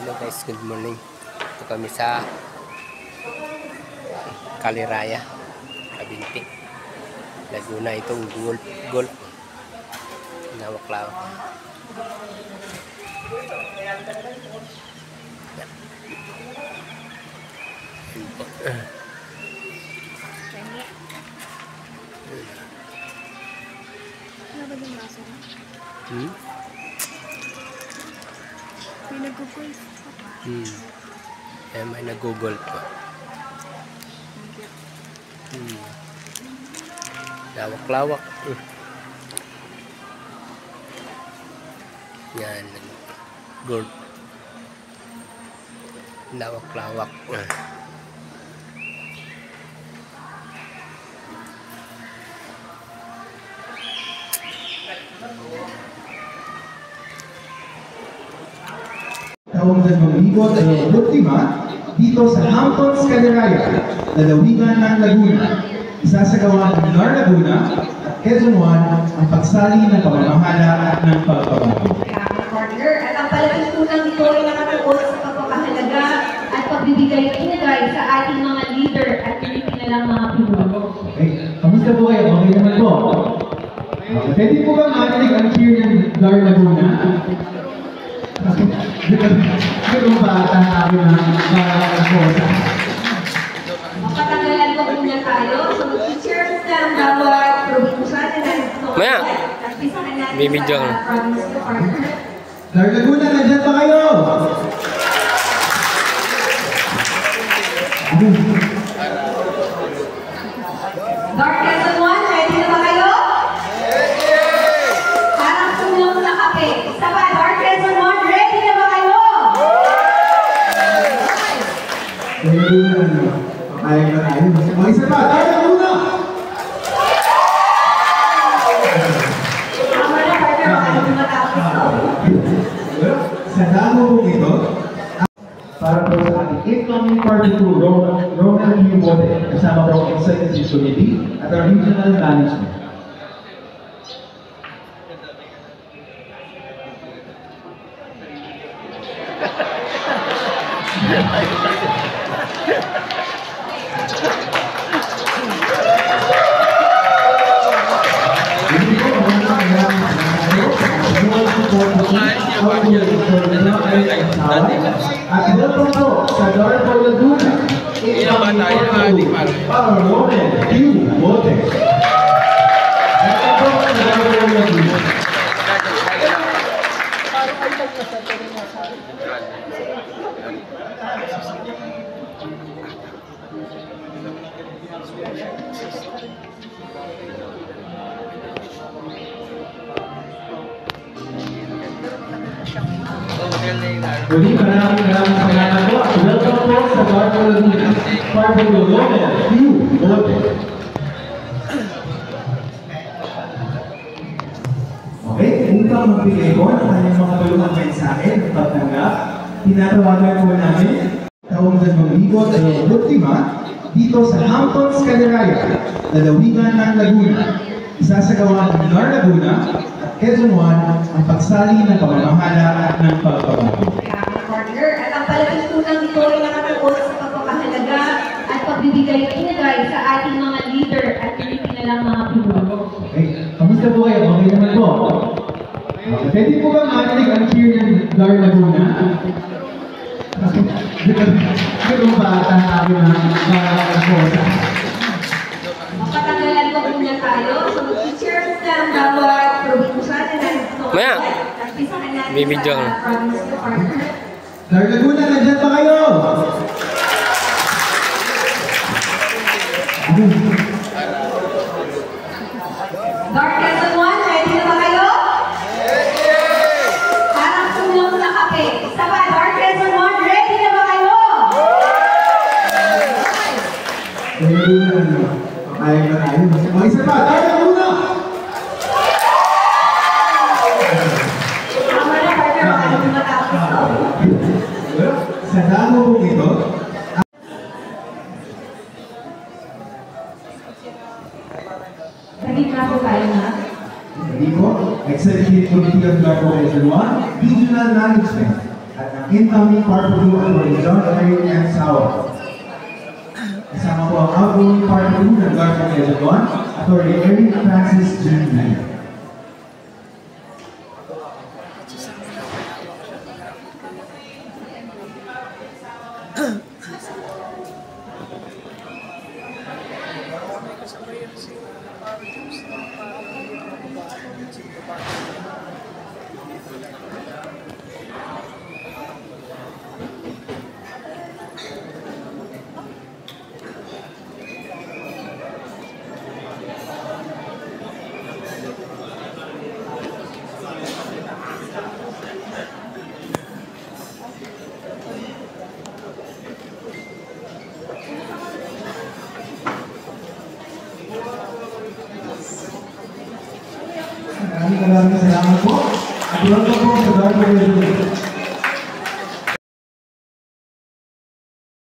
Hello guys, good morning. Ito kami sa Kaliraya, Kabinti, Laguna. Itong golf. Lawak-lawak. May nag-google. May nag-google pa. Lawak-lawak. Yan. Gold. Lawak-lawak. Taong 2025 dito sa Hamptons, Kaliraya, lalawigan ng Laguna. Isasagawa ng NAR Laguna at Quezon 1 ang pagsali ng pamamahala at ng pagbabago. Partner, at ang palatuntunan nito ay nakatuon sa pagpapahalaga at pagbibigay-inagay sa ating mga leader at hindi na lang mga pinuno. Okay, kamusta po kayo? Okay naman po? Okay, pwede po ba marinig ang cheer ng NAR Laguna? Ganun ba ang namin na mga Mapatanggalan ko muna tayo. So, teachers ng bawat probinsya na nandito. Maya, at pisahan natin bibidyo sa ka. province department. NAR Laguna, nandyan pa kayo? NAR Quezon 1, ready na ba kayo? Parang tulong sa kape. Isa pa, NAR Quezon 1, ready na ba kayo? Kaya na tayo. Mga isa pa, tayo na muna! Tama na, partner, baka hindi matapos to. Sa damo po ito, para po sa ating incoming party to Ronald U. Bote, kasama po ang Executive Committee at our Regional Management. At welcome po sa NAR Laguna. Para Ronald U. Bote. Welcome po sa NAR Laguna. Muli, maraming salamat po at welcome po sa NAR Laguna. Para Ronald U. Bote. Okay, upang magbigay ko ng kanyang mga tulungang mensahe at pagtanggap, tinatawagan po namin taong 2025 dito sa Hamptons, Kaliraya, lalawigan ng Laguna. Isasagawa ng NAR Laguna at Quezon 1 ang pagsali ng pamamahala at ng pagbabago. Partner, at ang palatuntunan nito ay nakatuon sa pagpapahalaga at pagbibigay-inagay sa ating mga leader at hindi na lang mga pinuno. Okay, kamusta po kayo? Okay naman po? Okay, pwede po ba marinig ang cheer ng NAR Laguna? Ganun ba ang namin na mga Mapatanggalan ko muna tayo. So, teachers ng bawat probinsya na nandito. Maya, at pisahan natin bibidyo ka. sa province department. NAR Laguna, nandyan pa kayo? NAR Quezon 1, ready na ba kayo? Parang tulong sa kape. Isa pa, NAR Quezon 1, ready na ba kayo? Kaya na tayo. Mga isa pa, tayo na muna! Tama na, partner, baka hindi matapos to. Sa damo po ito, Naging na po tayo na. Executive Committee of NAR Quezon 1, Regional Management, at ang incoming Part 2 Attorney John Eric M. Sao. Kasama po ang outgoing Part 2 ng Guard of Quezon, Attorney Eric Francis Jr.